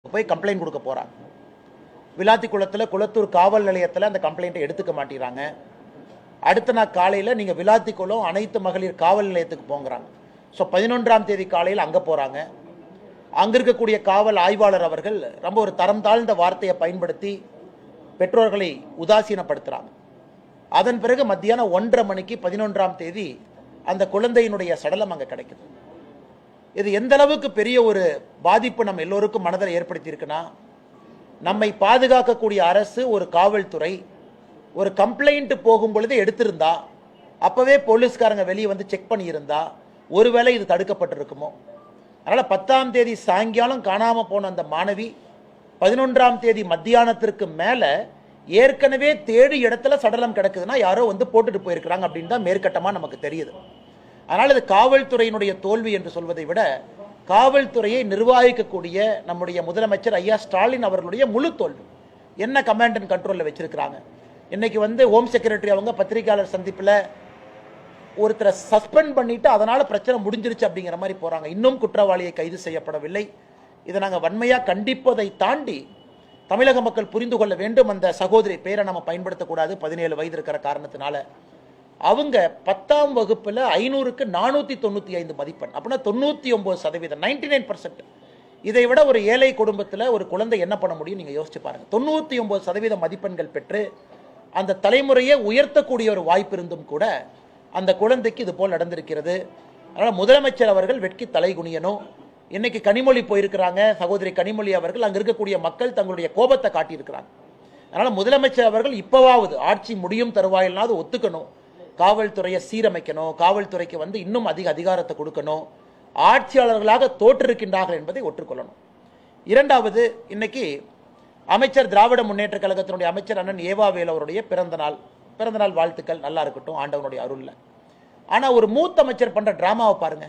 போய் கம்ப்ளைண்ட் கொடுக்க போகிறாங்க. விளாத்திக்குளத்தில் குளத்தூர் காவல் நிலையத்தில் அந்த கம்ப்ளைண்ட்டை எடுத்துக்க மாட்டேறாங்க. அடுத்த நாள் காலையில் நீங்கள் விளாத்திக்குளம் அனைத்து மகளிர் காவல் நிலையத்துக்கு போங்கிறாங்க. ஸோ 11ஆம் தேதி காலையில் அங்கே போகிறாங்க. அங்கே இருக்கக்கூடிய காவல் ஆய்வாளர் அவர்கள் ரொம்ப ஒரு தரம் தாழ்ந்த வார்த்தையை பயன்படுத்தி பெற்றோர்களை உதாசீனப்படுத்துகிறாங்க. அதன் பிறகு மத்தியானம் 1:30 மணிக்கு 11ஆம் தேதி அந்த குழந்தையினுடைய சடலம் அங்கே கிடைக்குது. இது எந்த அளவுக்கு பெரிய ஒரு பாதிப்பு நம்ம எல்லோருக்கும் மனதில் ஏற்படுத்தி இருக்குன்னா, நம்மை பாதுகாக்கக்கூடிய அரசு, ஒரு காவல்துறை ஒரு கம்ப்ளைண்ட் போகும் பொழுது எடுத்திருந்தா, அப்பவே போலீஸ்காரங்க வெளியே வந்து செக் பண்ணியிருந்தா ஒருவேளை இது தடுக்கப்பட்டிருக்குமோ. அதனால 10ஆம் தேதி சாயங்காலம் காணாம போன அந்த மாணவி 11ஆம் தேதி மத்தியானத்திற்கு மேல ஏற்கனவே தேடி இடத்துல சடலம் கிடக்குதுன்னா யாரோ வந்து போட்டுட்டு போயிருக்கிறாங்க அப்படின்னு தான் மேற்கட்டமா நமக்கு தெரியுது. அதனால் இது காவல்துறையினுடைய தோல்வி என்று சொல்வதை விட, காவல்துறையை நிர்வகிக்கக்கூடிய நம்முடைய முதலமைச்சர் ஐயா ஸ்டாலின் அவர்களுடைய முழு தோல்வி. என்ன கமாண்ட் அண்ட் கண்ட்ரோலில் வச்சிருக்கிறாங்க. இன்னைக்கு வந்து ஹோம் செக்ரட்டரி அவங்க பத்திரிகையாளர் சந்திப்பில் ஒருத்தரை சஸ்பெண்ட் பண்ணிட்டு அதனால பிரச்சனை முடிஞ்சிருச்சு அப்படிங்கிற மாதிரி போறாங்க. இன்னும் குற்றவாளியை கைது செய்யப்படவில்லை. இதை நாங்கள் வன்மையாக கண்டிப்பதை தாண்டி தமிழக மக்கள் புரிந்து கொள்ள வேண்டும். அந்த சகோதரி பேரை நம்ம பயன்படுத்தக்கூடாது, 17 வயது இருக்கிற காரணத்தினால. அவங்க 10ஆம் வகுப்பில் 500க்கு 495 மதிப்பெண், அப்படின்னா 99%, 99%. இதை விட ஒரு ஏழை குடும்பத்தில் ஒரு குழந்தை என்ன பண்ண முடியும் நீங்க யோசிச்சு பாருங்க. 99% மதிப்பெண்கள் பெற்று அந்த தலைமுறையை உயர்த்தக்கூடிய ஒரு வாய்ப்பு இருந்தும் கூட அந்த குழந்தைக்கு இது போல் நடந்திருக்கிறது. அதனால் முதலமைச்சர் அவர்கள் வெட்கி தலை குனியணும். இன்னைக்கு கனிமொழி போயிருக்கிறாங்க, சகோதரி கனிமொழி அவர்கள் அங்கே இருக்கக்கூடிய மக்கள் தங்களுடைய கோபத்தை காட்டியிருக்கிறாங்க. அதனால் முதலமைச்சர் அவர்கள் இப்போவாவது ஆட்சி முடியும் தருவாயில்னாவது ஒத்துக்கணும், காவல்துறையை சீரமைக்கணும், காவல்துறைக்கு வந்து இன்னும் அதிக அதிகாரத்தை கொடுக்கணும், ஆட்சியாளர்களாக தோற்றிருக்கின்றார்கள் என்பதை ஒற்றுக்கொள்ளணும். இரண்டாவது, இன்னைக்கு அமைச்சர் திராவிட முன்னேற்ற கழகத்தினுடைய அமைச்சர் அண்ணன் ஏவாவேல் அவருடைய பிறந்தநாள் வாழ்த்துக்கள். நல்லா இருக்கட்டும், ஆண்டவனுடைய அருள்ல. ஆனால் ஒரு மூத்த அமைச்சர் பண்ற டிராமாவை பாருங்க.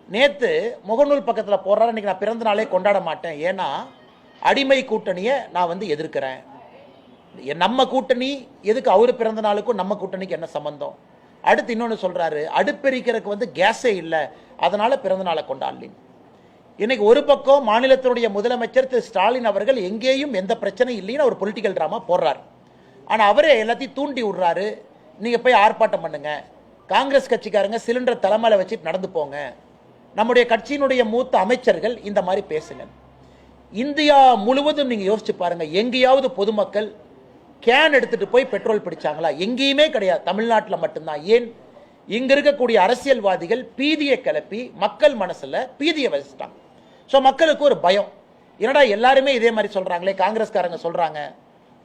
நேத்து முகநூல் பக்கத்தில் போடுறாரு, இன்னைக்கு நான் பிறந்த நாளே கொண்டாட மாட்டேன், ஏன்னா அடிமை கூட்டணியை நான் வந்து எதிர்க்கிறேன். நம்ம கூட்டணி எதுக்கு, அவரு பிறந்த நாளுக்கும் நம்ம கூட்டணிக்கு என்ன சம்பந்தம்? அடுத்து இன்னொன்று சொல்றாரு, அடுப்பெரிக்கிறதுக்கு வந்து கேஸே இல்லை, அதனால பிறந்த நாளை கொண்டாடலின். இன்னைக்கு ஒரு பக்கம் மாநிலத்தினுடைய முதலமைச்சர் திரு ஸ்டாலின் அவர்கள் எங்கேயும் எந்த பிரச்சனை இல்லைன்னு ஒரு பொலிட்டிக்கல் டிராமா போடுறாரு. ஆனால் அவரே எல்லாத்தையும் தூண்டி விடுறாரு. நீங்க போய் ஆர்ப்பாட்டம் பண்ணுங்க, காங்கிரஸ் கட்சிக்காரங்க சிலிண்டர் தலைமையில வச்சுட்டு நடந்து போங்க, நம்முடைய கட்சியினுடைய மூத்த அமைச்சர்கள் இந்த மாதிரி பேசுங்க. இந்தியா முழுவதும் நீங்க யோசிச்சு பாருங்க, எங்கேயாவது பொதுமக்கள் கேன் எடுத்துட்டு போய் பெட்ரோல் பிடிச்சாங்களா? எங்கேயுமே கிடையாது, தமிழ்நாட்டில் மட்டும்தான். ஏன்? இங்க இருக்கக்கூடிய அரசியல்வாதிகள் பீதியை கிளப்பி மக்கள் மனசுல பீதியை வச்சுட்டாங்க. ஸோ மக்களுக்கு ஒரு பயம், என்னடா எல்லாருமே இதே மாதிரி சொல்றாங்களே, காங்கிரஸ்காரங்க சொல்றாங்க,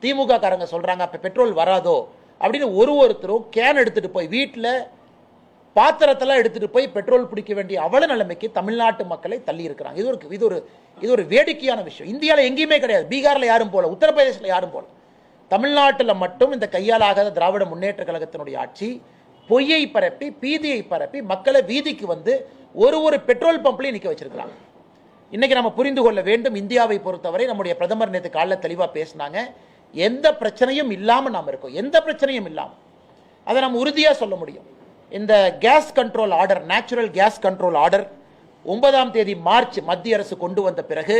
திமுக காரங்க சொல்றாங்க, அப்ப பெட்ரோல் வராதோ அப்படின்னு ஒருத்தரும் கேன் எடுத்துட்டு போய் வீட்டில் பாத்திரத்தெல்லாம் எடுத்துட்டு போய் பெட்ரோல் பிடிக்க வேண்டிய அவல நிலைமைக்கு தமிழ்நாட்டு மக்களை தள்ளி இருக்கிறாங்க. இது ஒரு வேடிக்கையான விஷயம். இந்தியாவில் எங்கேயுமே கிடையாது. பீகார்ல யாரும் போல, உத்தரப்பிரதேசத்தில் யாரும் போல, தமிழ்நாட்டில் மட்டும் இந்த கையாலாகாத திராவிட முன்னேற்ற கழகத்தினுடைய ஆட்சி பொய்யை பரப்பி பீதியை பரப்பி மக்களை வீதிக்கு வந்து ஒரு பெட்ரோல் பம்ப்லையும் நிற்க வச்சிருக்கிறாங்க. இன்னைக்கு நம்ம புரிந்து கொள்ள வேண்டும், இந்தியாவை பொறுத்தவரை நம்முடைய பிரதமர் நேற்று காலையில் தெளிவாக பேசினாங்க, எந்த பிரச்சனையும் இல்லாமல் நாம் இருக்கோம், எந்த பிரச்சனையும் இல்லாமல். அதை நம்ம உறுதியாக சொல்ல முடியும். இந்த gas control order, natural gas control order 9ஆம் தேதி மார்ச் மத்திய அரசு கொண்டு வந்த பிறகு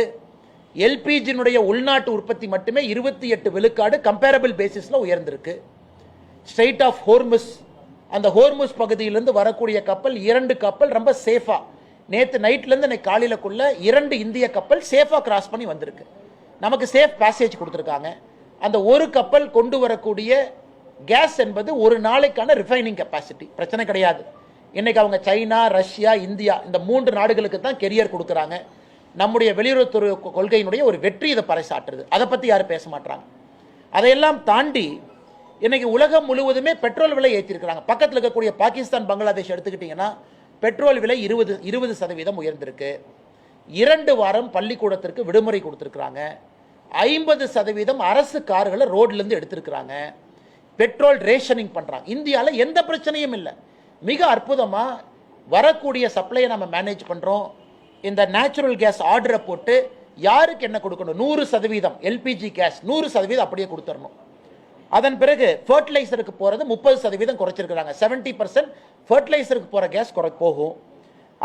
எல்பிஜியினுடைய உள்நாட்டு உற்பத்தி மட்டுமே 28 விழுக்காடு கம்பேரபிள் பேசிஸ்ல உயர்ந்திருக்கு. ஸ்ட்ரெயிட் ஆஃப் ஹோர்முஸ், அந்த ஹோர்முஸ் பகுதியிலிருந்து வரக்கூடிய கப்பல் 2 கப்பல் ரொம்ப சேஃபா, நேற்று நைட்லேருந்து இன்னைக்கு காலையிலக்குள்ள 2 இந்திய கப்பல் சேஃபா கிராஸ் பண்ணி வந்திருக்கு. நமக்கு சேஃப் பேசேஜ் கொடுத்துருக்காங்க. அந்த ஒரு கப்பல் கொண்டு வரக்கூடிய கேஸ் என்பது ஒரு நாளைக்கான ரிஃபைனிங் கெப்பாசிட்டி, பிரச்சனை கிடையாது. இன்னைக்கு அவங்க சைனா, ரஷ்யா, இந்தியா இந்த 3 நாடுகளுக்கு தான் கெரியர் கொடுக்குறாங்க. நம்முடைய வெளியுறவுத்துறை கொள்கையினுடைய ஒரு வெற்றி இதை பறைசாற்றுது. அதை பற்றி யாரும் பேச மாட்டாங்க. அதையெல்லாம் தாண்டி இன்னைக்கு உலகம் முழுவதுமே பெட்ரோல் விலை ஏற்றிருக்கிறாங்க. பக்கத்தில் இருக்கக்கூடிய பாகிஸ்தான், பங்களாதேஷ் எடுத்துக்கிட்டீங்கன்னா பெட்ரோல் விலை 20% உயர்ந்திருக்கு. 2 வாரம் பள்ளிக்கூடத்திற்கு விடுமுறை கொடுத்துருக்குறாங்க. 50% அரசு கார்களை ரோட்ல இருந்து எடுத்திருக்கிறாங்க. பெட்ரோல் ரேஷனிங் பண்றாங்க. இந்தியாவில் எந்த பிரச்சனையும் இல்லை. மிக அற்புதமா வரக்கூடிய சப்ளையை நம்ம மேனேஜ் பண்றோம். இந்த நேச்சுரல் கேஸ் ஆர்டரை போட்டு யாருக்கு என்ன கொடுக்கணும், 100% எல்பிஜி கேஸ் 100% அப்படியே கொடுத்துடணும். அதன் பிறகு ஃபர்டிலைசருக்கு போறது 30% குறைச்சிருக்கிறாங்க. 70% ஃபர்டிலைசருக்கு போற கேஸ் போகும்.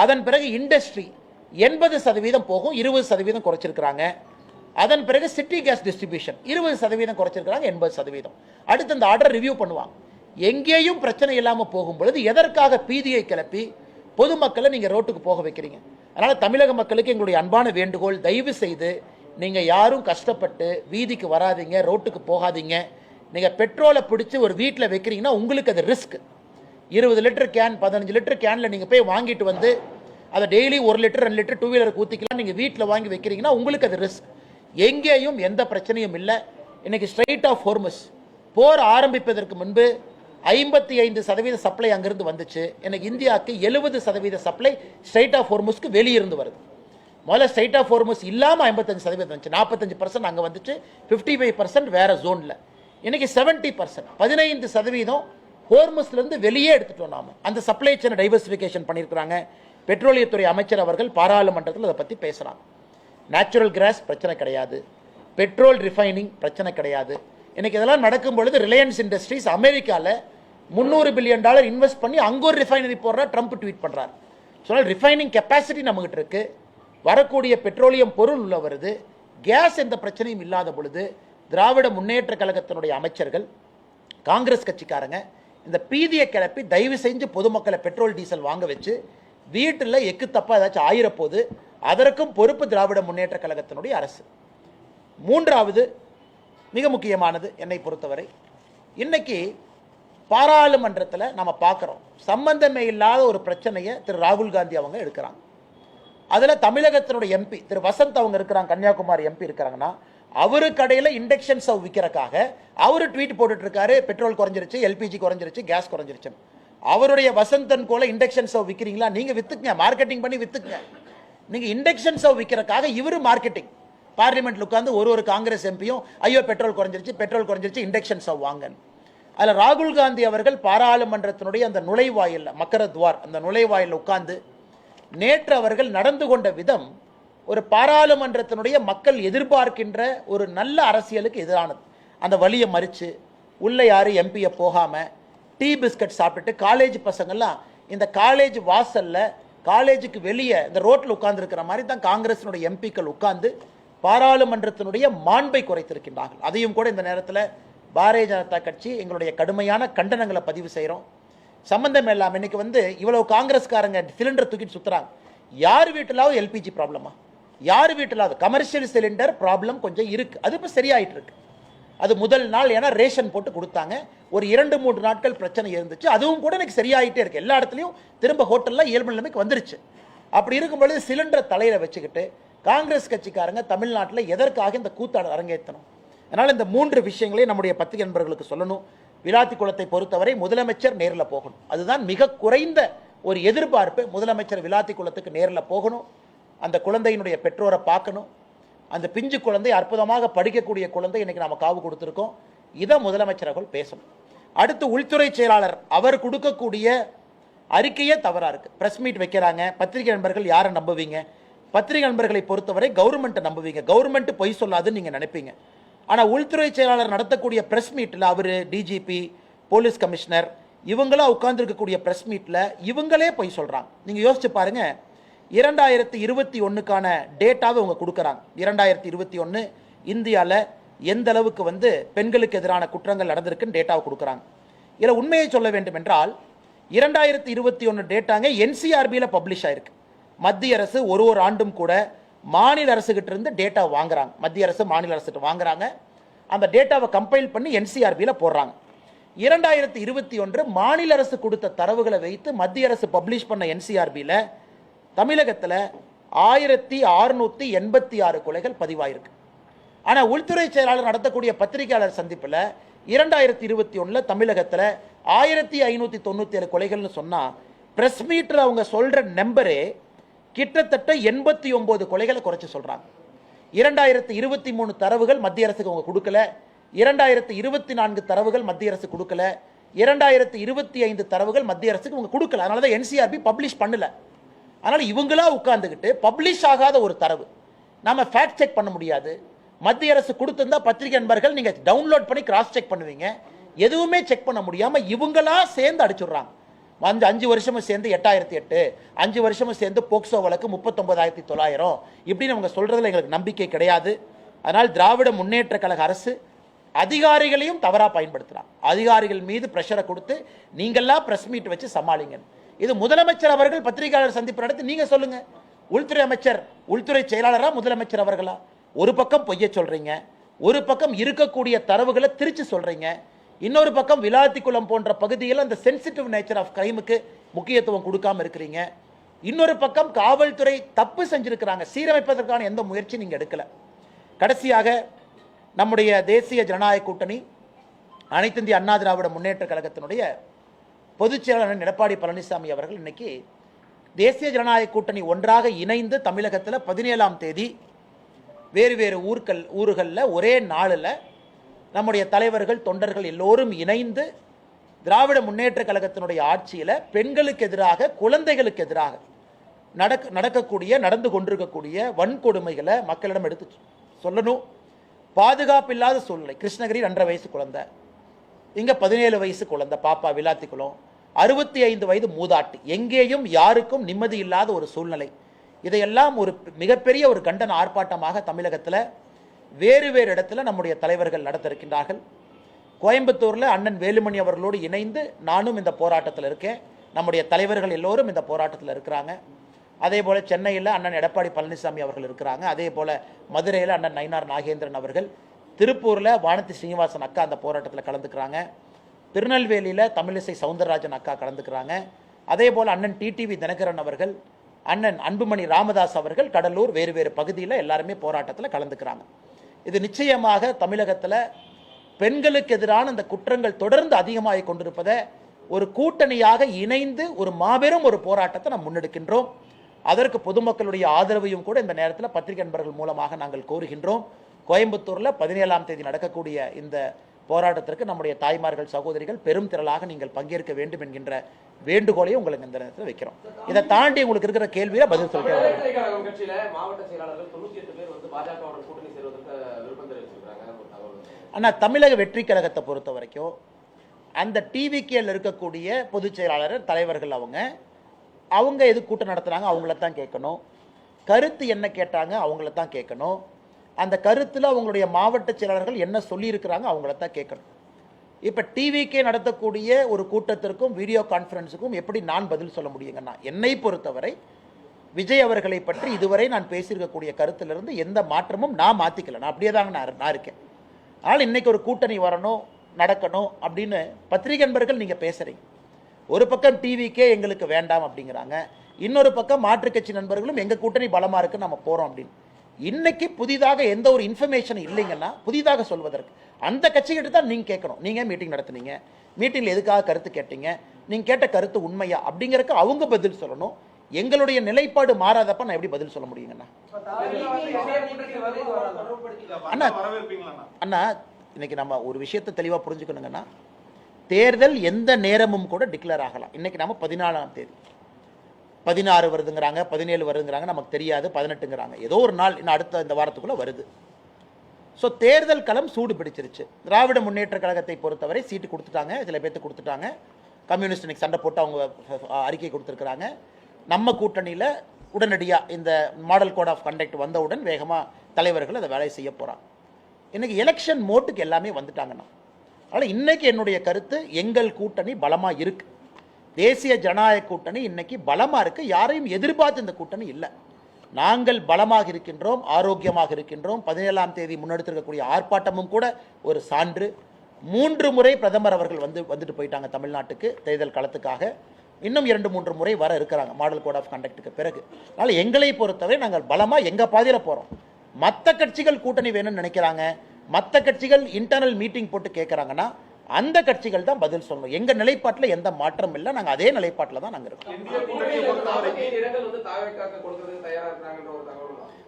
அதன் பிறகு இண்டஸ்ட்ரி 80% போகும், 20% குறைச்சிருக்கிறாங்க. அதன் பிறகு சிட்டி கேஸ் டிஸ்ட்ரிபியூஷன் 20% குறைச்சிருக்காங்க, 80%. அடுத்து அந்த ஆர்டர் ரிவ்யூ பண்ணுவாங்க. எங்கேயும் பிரச்சனை இல்லாமல் போகும் பொழுது எதற்காக பீதியை கிளப்பி பொதுமக்களை நீங்க ரோட்டுக்கு போக வைக்கிறீங்க? அதனால தமிழக மக்களுக்கு எங்களுடைய அன்பான வேண்டுகோள், தயவு செய்து நீங்க யாரும் கஷ்டப்பட்டு வீதிக்கு வராதீங்க, ரோட்டுக்கு போகாதீங்க. நீங்க பெட்ரோலை பிடிச்சி ஒரு வீட்டில் வைக்கிறீங்கன்னா உங்களுக்கு அது ரிஸ்க். 20 லிட்டர் கேன் 15 லிட்டர் கேன்ல நீங்க போய் வாங்கிட்டு வந்து அதை டெய்லி 1 லிட்டர் 2 லிட்டர் 2 வீலருக்கு ஊற்றிக்கலாம். நீங்கள் வீட்டில் வாங்கி வைக்கிறீங்கன்னா உங்களுக்கு அது ரிஸ்க். எங்கேயும் எந்த பிரச்சனையும் இல்லை. இன்னைக்கு ஸ்ட்ரைட் ஆஃப் ஹோர்மஸ் போர் ஆரம்பிப்பதற்கு முன்பு 55% சப்ளை அங்கிருந்து வந்துச்சு. எனக்கு இந்தியாவுக்கு 70% சப்ளை ஸ்ட்ரைட் ஆஃப் ஹோர்மஸ்க்கு வெளியிருந்து வருது. முதல்ல ஸ்ட்ரைட் ஆஃப் ஹோர்மஸ் இல்லாமல் 55% வந்துச்சு, 45% அங்கே வந்துச்சு, 55% வேற ஜோனில். இன்னைக்கு 70%, 15% ஹோர்மஸ்லேருந்து வெளியே எடுத்துட்டோம். நாம அந்த சப்ளை செயினை டைவர்சிஃபிகேஷன் பண்ணியிருக்கிறாங்க. பெட்ரோலியத்துறை அமைச்சர் அவர்கள் பாராளுமன்றத்தில் அதை பற்றி பேசுகிறாங்க. நேச்சுரல் கேஸ் பிரச்சனை கிடையாது, பெட்ரோல் ரிஃபைனிங் பிரச்சனை கிடையாது. இன்னைக்கு இதெல்லாம் நடக்கும் பொழுது ரிலையன்ஸ் இண்டஸ்ட்ரீஸ் அமெரிக்காவில் $300 பில்லியன் இன்வெஸ்ட் பண்ணி அங்கே ஒரு ரிஃபைனரி போடுறா, ட்ரம்ப் ட்வீட் பண்ணுறார். சொன்னால் ரிஃபைனிங் கெப்பாசிட்டி நம்மகிட்ட இருக்கு, வரக்கூடிய பெட்ரோலியம் பொருள் உள்ள வருது, கேஸ் எந்த பிரச்சனையும் இல்லாத பொழுது திராவிட முன்னேற்ற கழகத்தினுடைய அமைச்சர்கள், காங்கிரஸ் கட்சிக்காரங்க இந்த பீதியை கிளப்பி தயவு செஞ்சு பொதுமக்களை பெட்ரோல் டீசல் வாங்க வச்சு வீட்டில் எக்கு தப்பா ஏதாச்சும் ஆயிரப்போது அதற்கும் பொறுப்பு திராவிட முன்னேற்ற கழகத்தினுடைய அரசு. மூன்றாவது மிக முக்கியமானது என்னை பொறுத்தவரை, இன்னைக்கு பாராளுமன்றத்தில் நம்ம பார்க்குறோம் சம்பந்தமே இல்லாத ஒரு பிரச்சனையை திரு ராகுல் காந்தி அவங்க எடுக்கிறாங்க. அதில் தமிழகத்தினுடைய எம்பி திரு வசந்த் அவங்க இருக்கிறாங்க, கன்னியாகுமரி எம்பி இருக்கிறாங்கன்னா, அவரு கடையில் இண்டக்ஷன் ஸ்டவ் விற்கிறக்காக அவரு ட்வீட் போட்டுட்டு இருக்காரு, பெட்ரோல் குறைஞ்சிருச்சு, எல்பிஜி குறைஞ்சிருச்சு, கேஸ் குறைஞ்சிருச்சு. அவருடைய வசந்தன் கோல இண்டக்ஷன் ஸ்டவ் விற்கிறீங்களா? நீங்க வித்துக்குங்க, மார்க்கெட்டிங் பண்ணி வித்துக்குங்க. நீங்க இண்டக்ஷன் ஸ்டவ் விற்கிறக்காக இவரு மார்க்கெட்டிங் பார்லிமெண்ட்ல உட்கார்ந்து ஒரு காங்கிரஸ் எம்பியும் ஐயோ பெட்ரோல் குறைஞ்சிருச்சு இண்டக்ஷன் ஸ்டவ் வாங்க. அதில் ராகுல் காந்தி அவர்கள் பாராளுமன்றத்தினுடைய அந்த நுழைவாயில் மக்கரத்வார் அந்த நுழைவாயில் உட்கார்ந்து நேற்று அவர்கள் நடந்து கொண்ட விதம் ஒரு பாராளுமன்றத்தினுடைய மக்கள் எதிர்பார்க்கின்ற ஒரு நல்ல அரசியலுக்கு எதிரானது. அந்த வழியை மறிச்சு உள்ள யாரும் எம்பியை போகாம டீ பிஸ்கட் சாப்பிட்டுட்டு காலேஜ் பசங்கள்லாம் இந்த காலேஜ் வாசல்ல காலேஜுக்கு வெளியே இந்த ரோட்டில் உட்கார்ந்து இருக்கிற மாதிரி தான் காங்கிரசினுடைய எம்பிக்கள் உட்கார்ந்து பாராளுமன்றத்தினுடைய மாண்பை குறைத்திருக்கின்றார்கள். அதையும் கூட இந்த நேரத்தில் பாரதிய ஜனதா கட்சி எங்களுடைய கடுமையான கண்டனங்களை பதிவு செய்கிறோம். சம்பந்தம் இல்லாமல் இன்னைக்கு இவ்வளவு காங்கிரஸ்காரங்க சிலிண்டர் தூக்கிட்டு சுத்துறாங்க. யார் வீட்டிலாவது எல்பிஜி ப்ராப்ளமா? யார் வீட்டிலாவது கமர்ஷியல் சிலிண்டர் ப்ராப்ளம் கொஞ்சம் இருக்கு, அது இப்போ சரியாயிட்டு இருக்கு. அது முதல் நாள் ஏன்னா ரேஷன் போட்டு கொடுத்தாங்க, ஒரு 2-3 நாட்கள் பிரச்சனை இருந்துச்சு, அதுவும் கூட எனக்கு சரியாயிட்டே இருக்கு. எல்லா இடத்துலையும் திரும்ப ஹோட்டல்ல இயல்பு நிலைமைக்கு வந்துருச்சு. அப்படி இருக்கும்பொழுது சிலிண்டரை தலையில வச்சுக்கிட்டு காங்கிரஸ் கட்சிக்காரங்க தமிழ்நாட்டில் எதற்காக இந்த கூத்தாட அரங்கேற்றணும்? அதனால இந்த 3 விஷயங்களையும் நம்முடைய பத்திரிகை நண்பர்களுக்கு சொல்லணும். விளாத்திக்குளத்தை பொறுத்தவரை முதலமைச்சர் நேரில் போகணும், அதுதான் மிக குறைந்த ஒரு எதிர்பார்ப்பு. முதலமைச்சர் விளாத்திக்குளத்துக்கு நேரில் போகணும், அந்த குழந்தையினுடைய பெற்றோரை பார்க்கணும். அந்த பிஞ்சு குழந்தை அற்புதமாக படிக்கக்கூடிய குழந்தை, இன்னைக்கு நாம காவு கொடுத்துருக்கோம். இதை முதலமைச்சர் அவர்கள் பேசணும். அடுத்து உள்துறை செயலாளர் அவர் கொடுக்கக்கூடிய அறிக்கையே தவறா இருக்கு. பிரஸ் மீட் வைக்கிறாங்க, பத்திரிகை நண்பர்கள் யாரை நம்புவீங்க? பத்திரிகை நண்பர்களை பொறுத்தவரை கவர்மெண்ட்டை நம்புவீங்க, கவர்மெண்ட் பொய் சொல்லாதுன்னு நீங்க நினைப்பீங்க. ஆனால் உள்துறை செயலாளர் நடத்தக்கூடிய பிரஸ் மீட்டில் அவர் டிஜிபி போலீஸ் கமிஷனர் இவங்களா உட்கார்ந்துருக்கக்கூடிய பிரஸ் மீட்டில் இவங்களே பொய் சொல்றாங்க. நீங்க யோசிச்சு பாருங்க, 2021க்கான டேட்டாவை அவங்க கொடுக்குறாங்க. 2021 இந்தியாவில் எந்த அளவுக்கு பெண்களுக்கு எதிரான குற்றங்கள் நடந்திருக்குன்னு டேட்டாவை கொடுக்குறாங்க. இதில் உண்மையை சொல்ல வேண்டும் என்றால் 2021 டேட்டாங்க என்சிஆர்பியில் பப்ளிஷ் ஆயிருக்கு. மத்திய அரசு ஒரு ஆண்டும் கூட மாநில அரசுகிட்ட இருந்து டேட்டா வாங்குறாங்க. மத்திய அரசு மாநில அரசு வாங்குறாங்க, அந்த டேட்டாவை கம்பைல் பண்ணி என்சிஆர்பியில் போடுறாங்க. 2021 மாநில அரசு கொடுத்த தரவுகளை வைத்து மத்திய அரசு பப்ளிஷ் பண்ண என்சிஆர்பியில் தமிழகத்தில் 1686 கொலைகள் பதிவாயிருக்கு. ஆனால் உள்துறை செயலாளர் நடத்தக்கூடிய பத்திரிகையாளர் சந்திப்பில் 2021 தமிழகத்தில் 1597 கொலைகள்னு சொன்னா பிரஸ் மீட்டர் அவங்க சொல்ற நம்பரே கிட்டத்தட்ட 89 கொலைகளை குறைச்சு சொல்றாங்க. 2023 தரவுகள் மத்திய அரசுக்கு அவங்க கொடுக்கல, 2024 தரவுகள் மத்திய அரசு கொடுக்கல, 2025 தரவுகள் மத்திய அரசுக்கு அவங்க கொடுக்கல. அதனால தான் என்சிஆர்பி பப்ளிஷ் பண்ணல. அதனால இவங்களா உட்கார்ந்துகிட்டு பப்ளிஷ் ஆகாத ஒரு தரவு நாம ஃபேக்ட் செக் பண்ண முடியாது. மத்திய அரசு கொடுத்திருந்தா பத்திரிகை நண்பர்கள் நீங்க டவுன்லோட் பண்ணி கிராஸ் செக் பண்ணுவீங்க. எதுவுமே செக் பண்ண முடியாம இவங்களா சேர்ந்து அடிச்சுடுறாங்க. 5 வருஷமும் சேர்ந்து 8008, 5 வருஷமும் சேர்ந்து போக்சோ வழக்கு 39,900 இப்படின்னு அவங்க சொல்றதுல எங்களுக்கு நம்பிக்கை கிடையாது. அதனால் திராவிட முன்னேற்ற கழக அரசு அதிகாரிகளையும் தவறாக பயன்படுத்துகிறாங்க. அதிகாரிகள் மீது பிரஷரை கொடுத்து நீங்கள்லாம் பிரஸ் மீட் வச்சு சமாளிங்க. இது முதலமைச்சர் அவர்கள் பத்திரிகையாளர் சந்திப்பு நடத்தி நீங்க சொல்லுங்க. உள்துறை அமைச்சர், உள்துறை செயலாளரா முதலமைச்சர் அவர்களா? ஒரு பக்கம் பொய்ய சொல்றீங்க, ஒரு பக்கம் இருக்கக்கூடிய தரவுகளை திருச்சி சொல்றீங்க, இன்னொரு பக்கம் விளாத்திக்குளம் போன்ற பகுதியில் அந்த சென்சிட்டிவ் நேச்சர் ஆஃப் கிரைமுக்கு முக்கியத்துவம் கொடுக்காம இருக்கிறீங்க. இன்னொரு பக்கம் காவல்துறை தப்பு செஞ்சிருக்கிறாங்க, சீரமைப்பதற்கான எந்த முயற்சி நீங்க எடுக்கல. கடைசியாக நம்முடைய தேசிய ஜனநாயக கூட்டணி அனைத்து இந்திய அண்ணா திராவிட முன்னேற்ற கழகத்தினுடைய பொதுச் செயலாளர் எடப்பாடி பழனிசாமி அவர்கள் இன்னைக்கு தேசிய ஜனநாயக கூட்டணி ஒன்றாக இணைந்து தமிழகத்தில் 17ஆம் தேதி வேறு வேறு ஊர்களில் ஒரே நாளில் நம்முடைய தலைவர்கள் தொண்டர்கள் எல்லோரும் இணைந்து திராவிட முன்னேற்ற கழகத்தினுடைய ஆட்சியில் பெண்களுக்கு எதிராக, குழந்தைகளுக்கு எதிராக நடந்து கொண்டிருக்கக்கூடிய வன்கொடுமைகளை மக்களிடம் எடுத்து சொல்லணும். பாதுகாப்பு இல்லாத சூழ்நிலை. கிருஷ்ணகிரி 2.5 வயசு குழந்தை, இங்க 17 வயசு குழந்தை பாப்பா விளாத்திக்குளம், 65 வயது மூதாட்டி, எங்கேயும் யாருக்கும் நிம்மதி இல்லாத ஒரு சூழ்நிலை. இதையெல்லாம் ஒரு மிகப்பெரிய ஒரு கண்டன ஆர்ப்பாட்டமாக தமிழகத்தில் வேறு வேறு இடத்துல நம்முடைய தலைவர்கள் நடத்த இருக்கின்றார்கள். கோயம்புத்தூர்ல அண்ணன் வேலுமணி அவர்களோடு இணைந்து நானும் இந்த போராட்டத்தில் இருக்கேன். நம்முடைய தலைவர்கள் எல்லோரும் இந்த போராட்டத்தில் இருக்கிறாங்க. அதே போல சென்னையில் அண்ணன் எடப்பாடி பழனிசாமி அவர்கள் இருக்கிறாங்க. அதே போல மதுரையில் அண்ணன் நயினார் நாகேந்திரன் அவர்கள், திருப்பூரில் வானதி ஸ்ரீனிவாசன் அக்கா அந்த போராட்டத்தில் கலந்துக்கிறாங்க, திருநெல்வேலியில் தமிழிசை சவுந்தரராஜன் அக்கா கலந்துக்கிறாங்க. அதே போல் அண்ணன் டிடிவி தினகரன் அவர்கள், அண்ணன் அன்புமணி ராமதாஸ் அவர்கள் கடலூர் வேறு வேறு பகுதியில் எல்லாருமே போராட்டத்தில் கலந்துக்கிறாங்க. இது நிச்சயமாக தமிழகத்தில் பெண்களுக்கு எதிரான இந்த குற்றங்கள் தொடர்ந்து அதிகமாக கொண்டிருப்பதை ஒரு கூட்டணியாக இணைந்து ஒரு மாபெரும் ஒரு போராட்டத்தை நாம் முன்னெடுக்கின்றோம். அதற்கு பொதுமக்களுடைய ஆதரவையும் கூட இந்த நேரத்தில் பத்திரிகை நண்பர்கள் மூலமாக நாங்கள் கோருகின்றோம். கோயம்புத்தூரில் 17ஆம் தேதி நடக்கக்கூடிய இந்த போராட்டத்திற்கு நம்முடைய தாய்மார்கள், சகோதரிகள் பெரும் திரளாக நீங்கள் பங்கேற்க வேண்டும் என்கின்ற வேண்டுகோளையும் உங்களுக்கு இந்த நேரத்தில் வைக்கிறோம். இதை தாண்டி உங்களுக்கு இருக்கிற கேள்வியை பதில் சொல்லிட்டு ஆனால் தமிழக வெற்றி கழகத்தை பொறுத்த வரைக்கும் அந்த டிவிகேல இருக்கக்கூடிய பொதுச் செயலாளர் தலைவர்கள் அவங்க எது கூட்டம் நடத்துனாங்க அவங்கள தான் கேட்கணும். கருத்து என்ன கேட்டாங்க அவங்கள தான் கேட்கணும். அந்த கருத்தில் அவங்களுடைய மாவட்ட செயலாளர்கள் என்ன சொல்லியிருக்கிறாங்க அவங்கள தான் கேட்கணும். இப்போ டிவிகே நடத்தக்கூடிய ஒரு கூட்டத்திற்கும் வீடியோ கான்ஃபரன்ஸுக்கும் எப்படி நான் பதில் சொல்ல முடியுங்கன்னா, என்னை பொறுத்தவரை விஜய் அவர்களை பற்றி இதுவரை நான் பேசியிருக்கக்கூடிய கருத்திலிருந்து எந்த மாற்றமும் நான் மாற்றிக்கல. நான் அப்படியே தாங்க நான் இருக்கேன். அதனால் இன்றைக்கி ஒரு கூட்டணி வரணும், நடக்கணும் அப்படின்னு பத்திரிகை நண்பர்கள் நீங்கள் பேசுகிறீங்க. ஒரு பக்கம் டிவிக்கே எங்களுக்கு வேண்டாம் அப்படிங்கிறாங்க, இன்னொரு பக்கம் மாற்றுக் கட்சி நண்பர்களும் எங்கள் கூட்டணி பலமாக இருக்குன்னு நம்ம போகிறோம் அப்படின்னு. இன்னைக்கு புதிதாக எந்த ஒரு இன்ஃபர்மேஷன் இல்லைங்கன்னா புதிதாக சொல்வதற்கு அந்த கட்சிகிட்ட தான் நீங்கள் கேட்கணும். நீங்கள் மீட்டிங் நடத்துனீங்க, மீட்டிங்கில் எதுக்காக கருத்து கேட்டீங்க, நீங்கள் கேட்ட கருத்து உண்மையா அப்படிங்கிறதுக்கு அவங்க பதில் சொல்லணும். எங்களுடைய நிலைப்பாடு மாறாதப்ப நான் எப்படி பதில் சொல்ல முடியுங்கண்ணா? அண்ணா அண்ணா இன்னைக்கு நம்ம ஒரு விஷயத்தை தெளிவாக புரிஞ்சுக்கணுங்கன்னா, தேர்தல் எந்த நேரமும் கூட டிக்ளேர் ஆகலாம். இன்னைக்கு நம்ம 14ஆம் தேதி, 16 வருதுங்கிறாங்க, 17 வருதுங்கிறாங்க, நமக்கு தெரியாது, 18ங்கிறாங்க. ஏதோ ஒரு நாள் இன்னும் அடுத்த இந்த வாரத்துக்குள்ளே வருது. ஸோ தேர்தல் களம் சூடு பிடிச்சிருச்சு. திராவிட முன்னேற்ற கழகத்தை பொறுத்தவரை சீட்டு கொடுத்துட்டாங்க, சில பேர்த்து கொடுத்துட்டாங்க. கம்யூனிஸ்ட் இன்னைக்கு சண்டை போட்டு அவங்க அறிக்கை கொடுத்துருக்குறாங்க. நம்ம கூட்டணியில் உடனடியாக இந்த மாடல் கோட் ஆஃப் கண்டக்ட் வந்தவுடன் வேகமாக தலைவர்கள் அதை வேலை செய்ய போகிறாங்க. இன்றைக்கி எலெக்ஷன் மோட்டுக்கு எல்லாமே வந்துட்டாங்கண்ணா. அதனால் இன்றைக்கி என்னுடைய கருத்து, எங்கள் கூட்டணி பலமாக இருக்குது. தேசிய ஜனநாயக கூட்டணி இன்னைக்கு பலமாக இருக்குது. யாரையும் எதிர்பார்த்து இந்த கூட்டணி இல்லை. நாங்கள் பலமாக இருக்கின்றோம், ஆரோக்கியமாக இருக்கின்றோம். 17ஆம் தேதி முன்னெடுத்திருக்கக்கூடிய ஆர்ப்பாட்டமும் கூட ஒரு சான்று. 3 முறை பிரதமர் அவர்கள் வந்துட்டு போயிட்டாங்க தமிழ்நாட்டுக்கு தேர்தல் களத்துக்காக. இன்னும் 2-3 முறை வர இருக்கிறாங்க மாடல் கோட் ஆஃப் கண்டக்டுக்கு பிறகு. அதனால் எங்களை பொறுத்தவரை நாங்கள் பலமாக எங்கள் பாதையில் போகிறோம். மற்ற கட்சிகள் கூட்டணி வேணும்னு நினைக்கிறாங்க, மற்ற கட்சிகள் இன்டர்னல் மீட்டிங் போட்டு கேட்குறாங்கன்னா அந்த கட்சிகள் தான் பதில் சொல்லணும். எங்கள் நிலைப்பாட்டில் எந்த மாற்றம் இல்லை, நாங்கள் அதே நிலைப்பாட்டில் தான் நாங்கள் இருக்கோம்.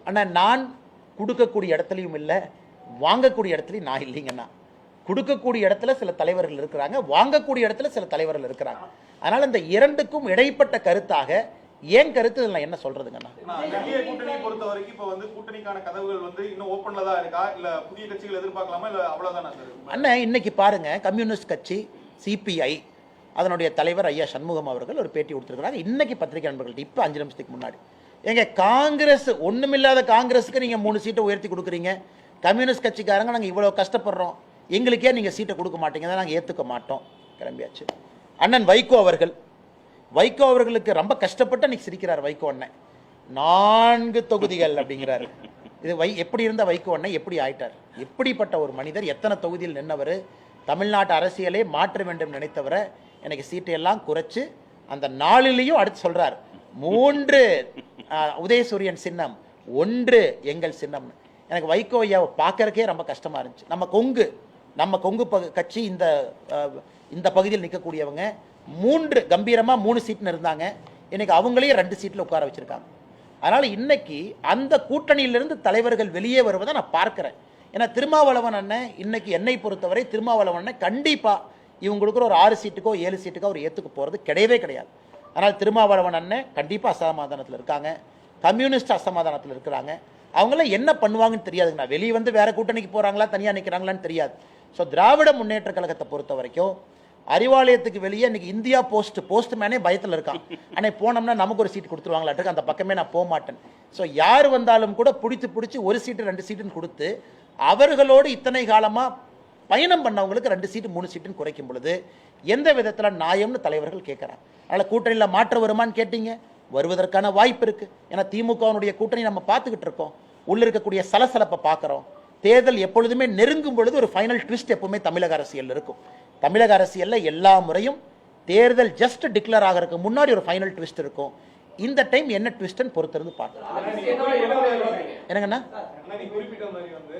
ஆனால் நான் கொடுக்கக்கூடிய இடத்துலையும் இல்லை, வாங்கக்கூடிய இடத்துலையும் நான் இல்லைங்கண்ணா. கொடுக்கக்கூடிய இடத்துல சில தலைவர்கள் இருக்கிறாங்க, வாங்கக்கூடிய இடத்துல சில தலைவர்கள் இருக்கிறாங்க. அதனால் இந்த இரண்டுக்கும் இடைப்பட்ட கருத்தாக ஏன் கருத்து நான் என்ன சொல்றதுங்கண்ணா? கூட்டணியை பொறுத்த வரைக்கும் இப்போ கூட்டணிக்கான கதவுகள் இன்னும் ஓப்பன்ல தான் இருக்கா, இல்ல புதிய கட்சிகள் எதிர்பார்க்கலாமா, இல்ல அவ்வளவுதானா சார்? அண்ணா இன்னைக்கு பாருங்க, கம்யூனிஸ்ட் கட்சி சிபிஐ அதனுடைய தலைவர் ஐயா சண்முகம் அவர்கள் ஒரு பேட்டி கொடுத்துருக்காங்க இன்னைக்கு பத்திரிகை நண்பர்கள்ட்ட. இப்போ 5 நிமிஷத்துக்கு முன்னாடி, எங்க காங்கிரஸ் ஒண்ணுமில்லாத காங்கிரஸுக்கு நீங்க 3 சீட்டை உயர்த்தி கொடுக்குறீங்க, கம்யூனிஸ்ட் கட்சிக்காரங்க நாங்கள் இவ்வளோ கஷ்டப்படுறோம், எங்களுக்கே நீங்கள் சீட்டை கொடுக்க மாட்டீங்க, நாங்கள் ஏற்றுக்க மாட்டோம், கிளம்பியாச்சு. அண்ணன் வைகோ அவர்களுக்கு ரொம்ப கஷ்டப்பட்டு அன்னைக்கு சிரிக்கிறார் வைகோ அண்ணன். 4 தொகுதிகள் அப்படிங்கிறாரு. இது எப்படி இருந்த வைகோ அண்ணன் எப்படி ஆயிட்டார்? எப்படிப்பட்ட ஒரு மனிதர், எத்தனை தொகுதியில் நின்றவர், தமிழ்நாட்டு அரசியலே மாற்ற வேண்டும் நினைத்தவரை எனக்கு சீட்டையெல்லாம் குறைச்சு அந்த 4லையும் அடுத்து சொல்றார் 3 உதயசூரியன் சின்னம், 1 எங்கள் சின்னம். எனக்கு வைகோ ஐயாவை பார்க்கறக்கே ரொம்ப கஷ்டமா இருந்துச்சு. நம்ம கொங்கு கட்சி இந்த பகுதியில் நிற்கக்கூடியவங்க 3 கம்பீரமா 3 சீட்னு இருந்தாங்க, இன்னைக்கு அவங்களே 2 சீட்டில் உட்கார வச்சிருக்காங்க. அதனால இன்னைக்கு அந்த கூட்டணியிலிருந்து தலைவர்கள் வெளியே வருவதை நான் பார்க்கிறேன். ஏன்னா திருமாவளவன் அண்ணன் இன்னைக்கு என்னை பொறுத்தவரை திருமாவளவன் அண்ணன் கண்டிப்பா இவங்களுக்கு ஒரு 6 சீட்டுக்கோ 7 சீட்டுக்கோ அவர் ஏற்றுக்க போறது கிடையவே கிடையாது. அதனால் திருமாவளவன் அண்ணன் கண்டிப்பா அசமாதானத்தில் இருக்காங்க, கம்யூனிஸ்ட் அசமாதானத்தில் இருக்கிறாங்க. அவங்களாம் என்ன பண்ணுவாங்கன்னு தெரியாதுங்கண்ணா. வெளியே வந்து வேற கூட்டணிக்கு போறாங்களா தனியா நிற்கிறாங்களான்னு தெரியாது. ஸோ திராவிட முன்னேற்ற கழகத்தை பொறுத்த வரைக்கும் அறிவாலயத்துக்கு வெளியே இன்னைக்கு இந்தியா போஸ்ட் மேனே பயத்தில் இருக்கான். ஆனால் போனோம்னா நமக்கு ஒரு சீட் கொடுத்துருவாங்களாட்டுக்கு, அந்த பக்கமே நான் போக மாட்டேன். ஸோ யார் வந்தாலும் கூட பிடிச்சி 1 சீட்டு 2 சீட்டுன்னு கொடுத்து அவர்களோடு இத்தனை காலமாக பயணம் பண்ணவங்களுக்கு 2 சீட்டு 3 சீட்டுன்னு குறைக்கும் பொழுது எந்த விதத்தில் நியாயம்னு தலைவர்கள் கேட்குறாங்க. அதனால் கூட்டணியில் மாற்றம் வருமானு கேட்டீங்க, வருவதற்கான வாய்ப்பு இருக்குது. ஏன்னா திமுகவுடைய கூட்டணி நம்ம பார்த்துக்கிட்டு இருக்கோம், உள்ள இருக்கக்கூடிய சலசலப்பை பார்க்குறோம். தேர்தல் எப்பொழுதுமே நெருங்கும் பொழுது ஒரு ஃபைனல் ட்விஸ்ட் எப்பவுமே தமிழக அரசியல் இருக்கும். தமிழக அரசியல்ல எல்லா முறையும் தேர்தல் ஜஸ்ட் டிக்ளேர் ஆகிறதுக்கு முன்னாடி ஒரு ஃபைனல் ட்விஸ்ட் இருக்கும். இந்த டைம் என்ன ட்விஸ்ட்னு பொறுத்திருந்து பார்க்கலாம். என்னங்கண்ணா குறிப்பிட்ட மாதிரி வந்து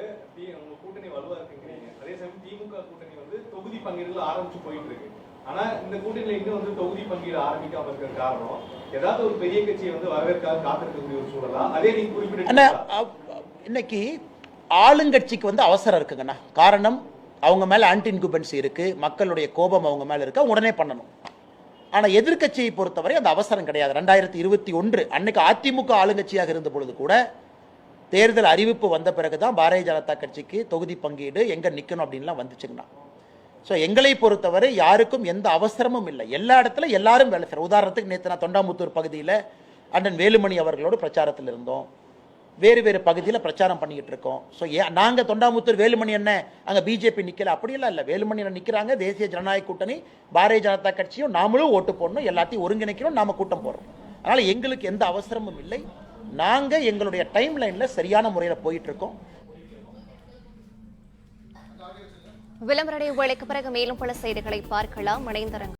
கூட்டணி வலுவா இருக்குங்கிறீங்க, அதே சமயம் திமுக கூட்டணி வந்து தொகுதி பங்கீடுகள் ஆரம்பிச்சு போயிட்டு இருக்கு. ஆனா இந்த கூட்டணியில இன்னும் வந்து தொகுதி பங்கீடு ஆரம்பிக்காம இருக்கிற காரணம் ஏதாவது ஒரு பெரிய கட்சியை வந்து வரவேற்காக காத்திருக்கக்கூடிய ஒரு சூழலா? அதே நீங்க குறிப்பிட்ட இன்னைக்கு ஆளுங்கட்சிக்கு வந்து அவசரம் இருக்குங்கண்ணா. காரணம் அவங்க மேல ஆன்டி இன்குபென்சி இருக்கு, மக்களுடைய கோபம் அவங்க மேல இருக்கு, உடனே பண்ணணும். ஆனா எதிர்கட்சியை பொறுத்தவரை அந்த அவசரம் கிடையாது. 2021 அன்னைக்கு அதிமுக ஆளுங்கட்சியாக இருந்த பொழுது கூட தேர்தல் அறிவிப்பு வந்த பிறகுதான் பாரதிய ஜனதா கட்சிக்கு தொகுதி பங்கீடு எங்க நிக்கணும் அப்படின்லாம் வந்துச்சுங்கண்ணா. ஸோ எங்களை பொறுத்தவரை யாருக்கும் எந்த அவசரமும் இல்லை. எல்லா இடத்துல எல்லாரும் வேலை செய்யறோம். உதாரணத்துக்கு நேற்று நான் தொண்டாமுத்தூர் பகுதியில் அண்ணன் வேலுமணி அவர்களோடு பிரச்சாரத்தில் இருந்தோம், வேறு பகுதியில் பிரச்சாரம் பண்ணிக்கிட்டு இருக்கோம். ஸோ நாங்கள் தொண்டாமுத்தூர் வேலுமணி என்ன அங்கே பிஜேபி நிற்கல அப்படியெல்லாம் இல்லை. வேலுமணி என்ன நிற்கிறாங்க, தேசிய ஜனநாயக கூட்டணி பாரதிய ஜனதா கட்சியும் நாமளும் ஓட்டு போடணும், எல்லாத்தையும் ஒருங்கிணைக்கணும், நாம கூட்டம் போடுறோம். அதனால் எங்களுக்கு எந்த அவசரமும் இல்லை. நாங்கள் எங்களுடைய டைம் லைனில் சரியான முறையில் போயிட்டு இருக்கோம். விளம்பர இடைவேளைக்கு பிறகு மேலும் பல செய்திகளை பார்க்கலாம். இணைந்திருங்கள்.